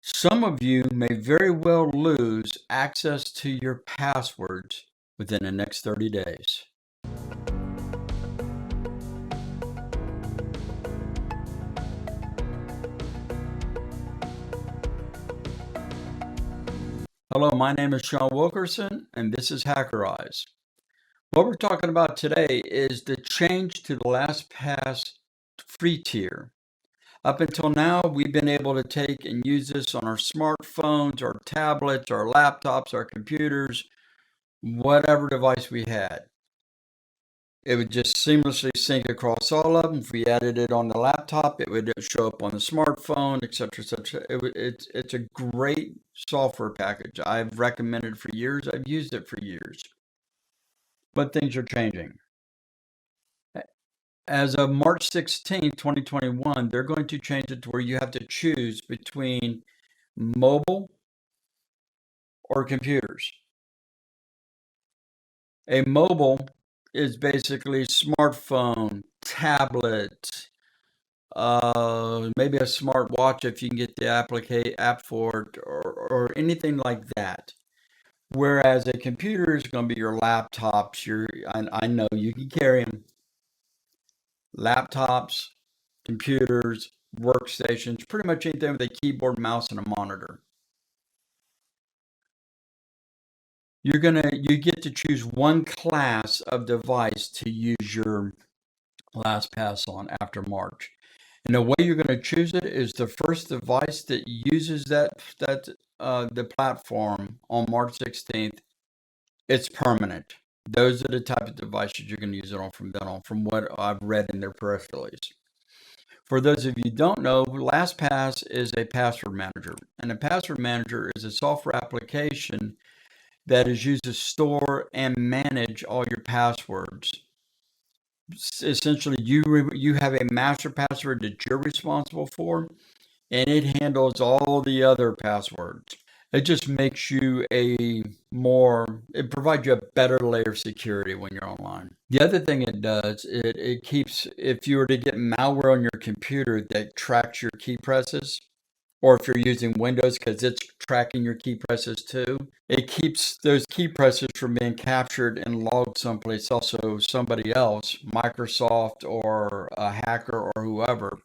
Some of you may very well lose access to your passwords within the next 30 days. Hello, my name is Sean Wilkerson, and this is Hacker Eyes. What we're talking about today is the change to the LastPass Free Tier. Up until now, we've been able to take and use this on our smartphones, our tablets, our laptops, our computers, whatever device we had. It would just seamlessly sync across all of them. If we added it on the laptop, it would show up on the smartphone, etc., etc. It's a great software package. I've recommended it for years. I've used it for years. But things are changing. As of March 16th, 2021, they're going to change it to where you have to choose between mobile or computers. A mobile is basically smartphone, tablet, maybe a smart watch if you can get the app for it, or anything like that. Whereas a computer is going to be your laptops. I know you can carry them. Laptops, computers, workstations, pretty much anything with a keyboard, mouse, and a monitor. You get to choose one class of device to use your LastPass on after March. And the way you're going to choose it is the first device that uses the platform on March 16th, it's permanent. Those are the type of devices you're going to use it on from then on, from what I've read in their press release. For those of you who don't know, LastPass is a password manager. And a password manager is a software application that is used to store and manage all your passwords. Essentially, you have a master password that you're responsible for, and it handles all the other passwords. It just makes you it provides you a better layer of security when you're online. The other thing it does, it keeps, if you were to get malware on your computer that tracks your key presses, or if you're using Windows because it's tracking your key presses too, it keeps those key presses from being captured and logged someplace else. So somebody else, Microsoft or a hacker or whoever,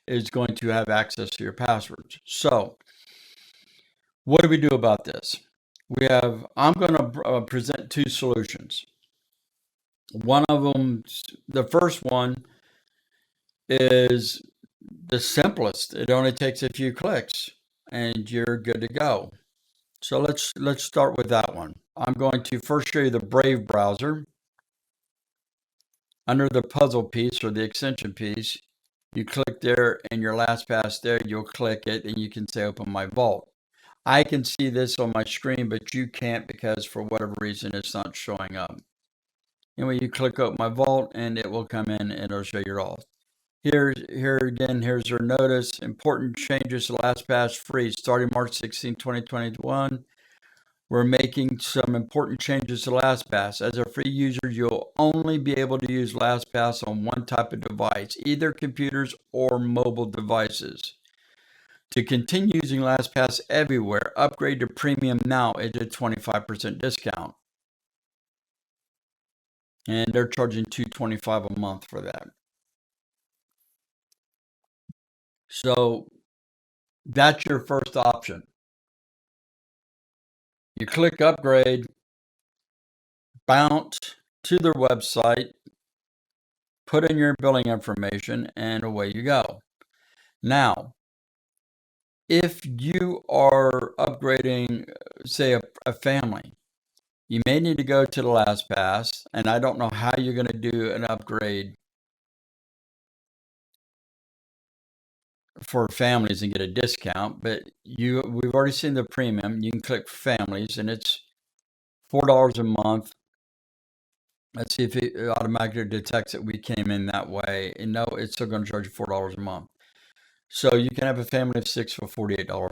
is going to have access to your passwords. So what do we do about this? I'm going to present two solutions. One of them, the first one is the simplest. It only takes a few clicks and you're good to go. So let's start with that one. I'm going to first show you the Brave browser. Under the puzzle piece or the extension piece, you click there and your LastPass there, you'll click it and you can say open my vault. I can see this on my screen, but you can't because for whatever reason it's not showing up. Anyway, you click open my vault and it will come in and it'll show you all. Here again, here's your notice. Important changes to LastPass Free starting March 16, 2021. We're making some important changes to LastPass. As a free user, you'll only be able to use LastPass on one type of device, either computers or mobile devices. To continue using LastPass everywhere, upgrade to Premium now at a 25% discount. And they're charging $225 a month for that. So that's your first option. You click upgrade, bounce to their website, put in your billing information, and away you go. Now, if you are upgrading, say, a family, you may need to go to the LastPass, and I don't know how you're going to do an upgrade for families and get a discount, but we've already seen the premium. You can click families, and it's $4 a month. Let's see if it automatically detects that we came in that way. And no, it's still going to charge you $4 a month. So you can have a family of 6 for $48.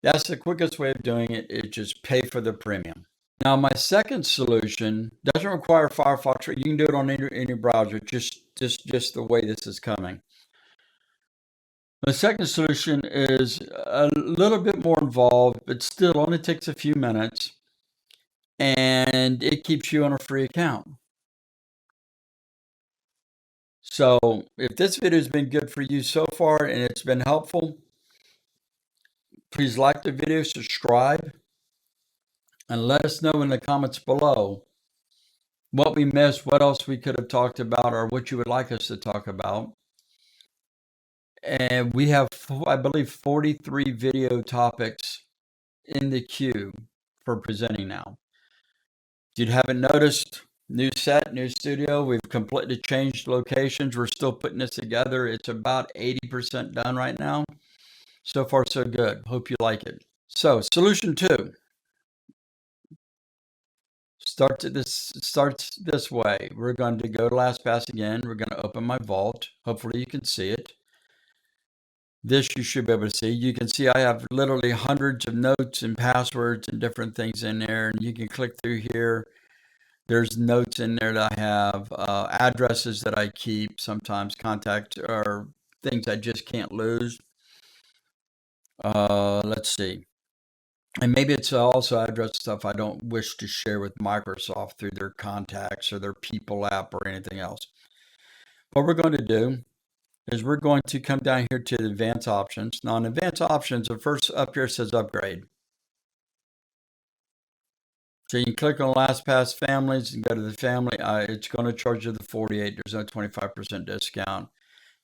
That's the quickest way of doing it, is just pay for the premium. Now, my second solution doesn't require Firefox. You can do it on any browser, just the way this is coming. The second solution is a little bit more involved, but still only takes a few minutes, and it keeps you on a free account. So if this video has been good for you so far and it's been helpful, please like the video, subscribe, and let us know in the comments below what we missed, what else we could have talked about, or what you would like us to talk about. And we have, I believe, 43 video topics in the queue for presenting now. If you haven't noticed, new set, new studio, we've completely changed locations. We're still putting this together. It's about 80% done right now. So far, so good. Hope you like it. So, solution 2 starts this way. We're going to go to LastPass again. We're going to open my vault. Hopefully, you can see it. This you should be able to see. You can see I have literally hundreds of notes and passwords and different things in there. And you can click through here. There's notes in there that I have, addresses that I keep, sometimes contact or things I just can't lose. Let's see. And maybe it's also address stuff I don't wish to share with Microsoft through their contacts or their people app or anything else. What we're going to do is we're going to come down here to the advanced options. Now in advanced options, the first up here says upgrade. So you can click on LastPass families and go to the family. It's going to charge you the 48. There's no 25% discount.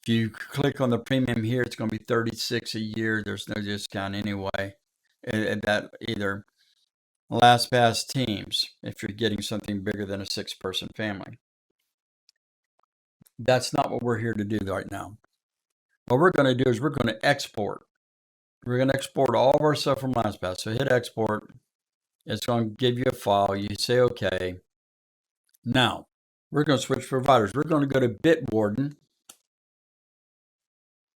If you click on the premium here, it's going to be 36 a year. There's no discount anyway. That either. LastPass teams, if you're getting something bigger than a 6-person family. That's not what we're here to do right now. What we're going to do is we're going to export. We're going to export all of our stuff from LastPass. So hit export. It's going to give you a file. You say OK. Now, we're going to switch providers. We're going to go to Bitwarden.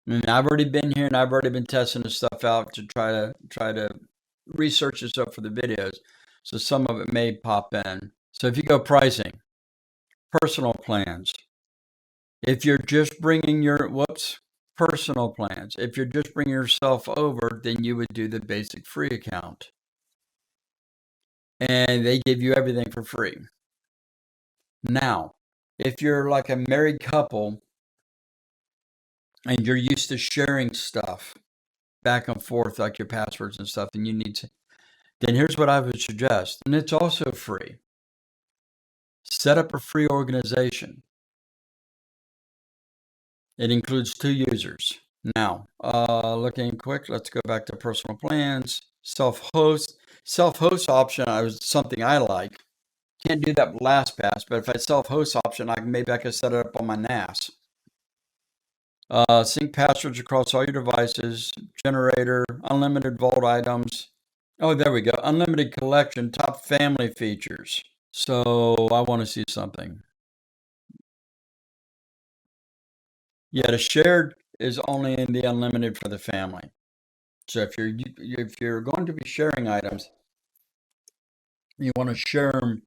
And I've already been here and I've already been testing this stuff out to try to research this up for the videos. So some of it may pop in. So if you go pricing, personal plans. If you're just bringing your, personal plans. If you're just bringing yourself over, then you would do the basic free account. And they give you everything for free. Now, if you're like a married couple and you're used to sharing stuff back and forth, like your passwords and stuff, and you need to, then here's what I would suggest. And it's also free. Set up a free organization. It includes 2 users. Now, looking quick, let's go back to personal plans. Self-host. Self-host option is something I like. Can't do that with LastPass, but if I self-host option, maybe I can set it up on my NAS. Sync passwords across all your devices. Generator. Unlimited vault items. Oh, there we go. Unlimited collection. Top family features. So I want to see something. Yeah, the shared is only in the unlimited for the family. So if you're going to be sharing items, you want to share them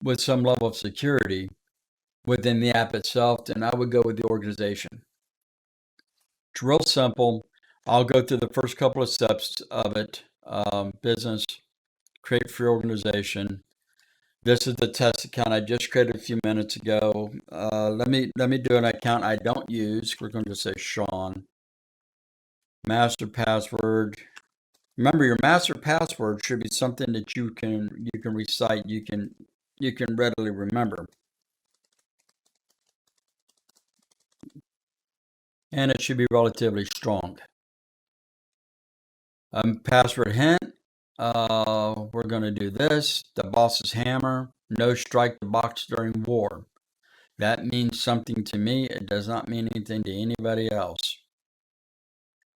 with some level of security within the app itself, then I would go with the organization. It's real simple. I'll go through the first couple of steps of it. Business, create free organization. This is the test account I just created a few minutes ago. Let me do an account I don't use. We're going to say Sean. Master password. Remember, your master password should be something that you can recite, you can readily remember. And it should be relatively strong. Password hint. We're going to do this. The boss's hammer. No strike the box during war. That means something to me. It does not mean anything to anybody else.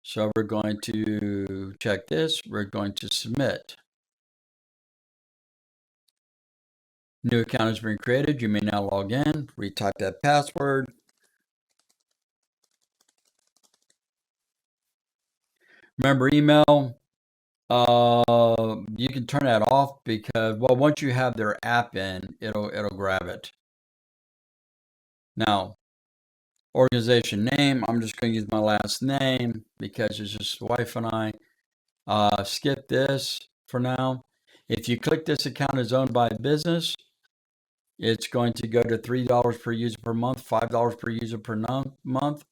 So we're going to check this. We're going to submit. New account has been created. You may now log in. Retype that password. Remember, email. You can turn that off because, well, once you have their app in, it'll grab it. Now, Organization name, I'm just going to use my last name because it's just wife and I. Skip this for now. If you click this account is owned by a business, it's going to go to $3 per user per month, $5 per user per month.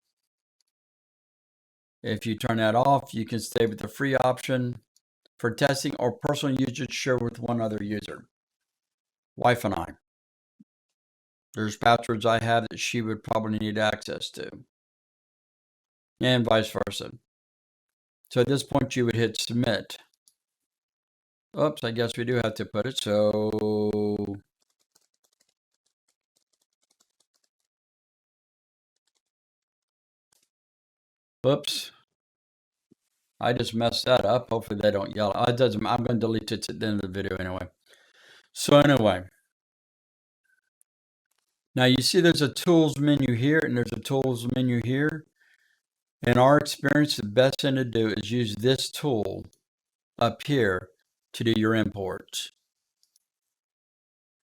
If you turn that off, you can stay with the free option for testing or personal usage, share with one other user. Wife and I. There's passwords I have that she would probably need access to, and vice versa. So at this point, you would hit submit. Oops, I guess we do have to put it. So oops, I just messed that up. Hopefully they don't yell. It doesn't. I'm going to delete it at the end of the video anyway. So anyway, now you see there's a tools menu here and there's a tools menu here. In our experience, the best thing to do is use this tool up here to do your imports.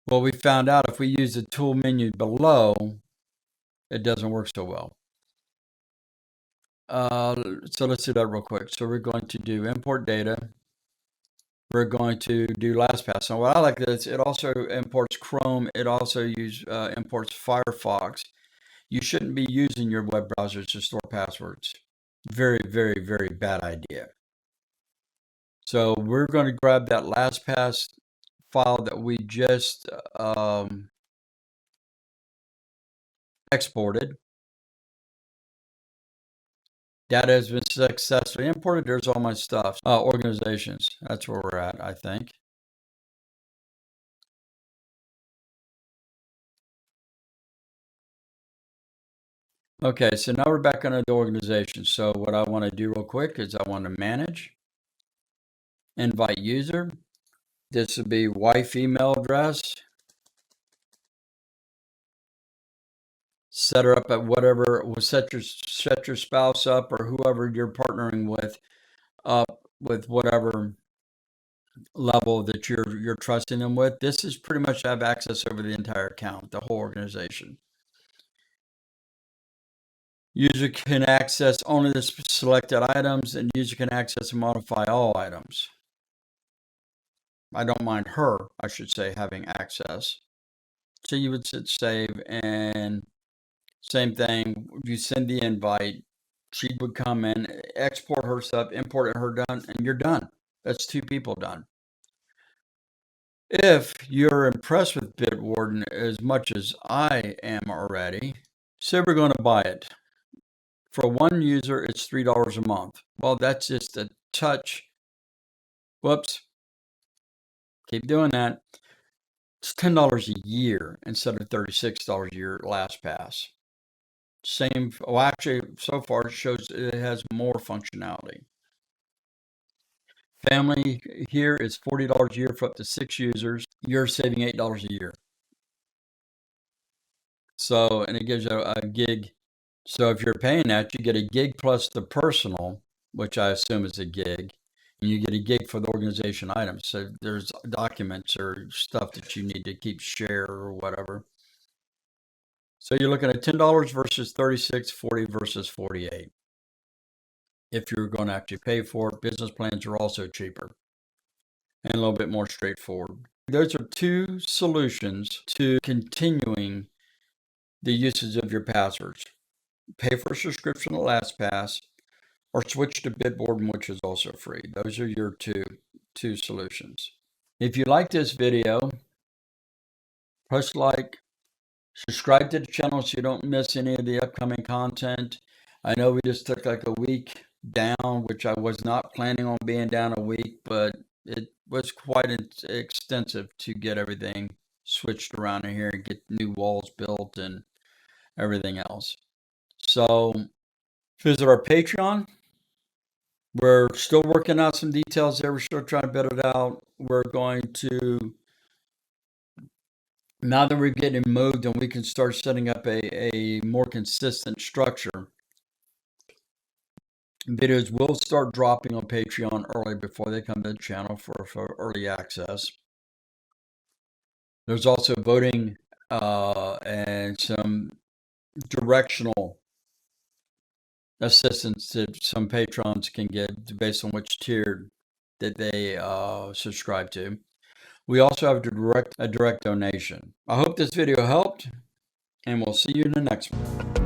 Well, we found out if we use the tool menu below, it doesn't work so well. So let's do that real quick. So we're going to do import data. We're going to do LastPass. Now what I like is it also imports Chrome. It also imports Firefox. You shouldn't be using your web browsers to store passwords. Very, very, very bad idea. So we're going to grab that LastPass file that we just exported. Data has been successfully imported. There's all my stuff. Organizations. That's where we're at, I think. Okay, so now we're back under the organization. So what I want to do real quick is I want to manage, invite user. This would be wife email address. Set her up at whatever, set your spouse up or whoever you're partnering with up with whatever level that you're trusting them with. This is pretty much have access over the entire account, the whole organization. User can access only the selected items, and user can access and modify all items. I don't mind her, I should say, having access. So you would save, and same thing, you send the invite, she would come in, export her stuff, import her done, and you're done. That's 2 people done. If you're impressed with Bitwarden as much as I am already, say we're going to buy it. For one user, it's $3 a month. Well, that's just a touch. Whoops. Keep doing that. It's $10 a year instead of $36 a year LastPass. Same. Well, actually, so far it shows it has more functionality. Family here is $40 a year for up to 6 users. You're saving $8 a year. So, and it gives you a gig. So if you're paying that, you get a gig plus the personal, which I assume is a gig, and you get a gig for the organization items. So there's documents or stuff that you need to keep share or whatever. So you're looking at $10 versus $36, $40 versus $48. If you're going to actually pay for it, business plans are also cheaper and a little bit more straightforward. Those are 2 solutions to continuing the usage of your passwords. Pay for a subscription to LastPass, or switch to Bitwarden, which is also free. Those are your two solutions. If you like this video, press like, subscribe to the channel so you don't miss any of the upcoming content. I know we just took like a week down, which I was not planning on being down a week, but it was quite extensive to get everything switched around in here and get new walls built and everything else. So visit our Patreon. We're still working out some details there. We're still trying to build it out. We're going to, now that we're getting moved and we can start setting up a more consistent structure, videos will start dropping on Patreon early before they come to the channel for early access. There's also voting and some directional assistance that some patrons can get based on which tier that they subscribe to. We also have a direct donation. I hope this video helped, and we'll see you in the next one.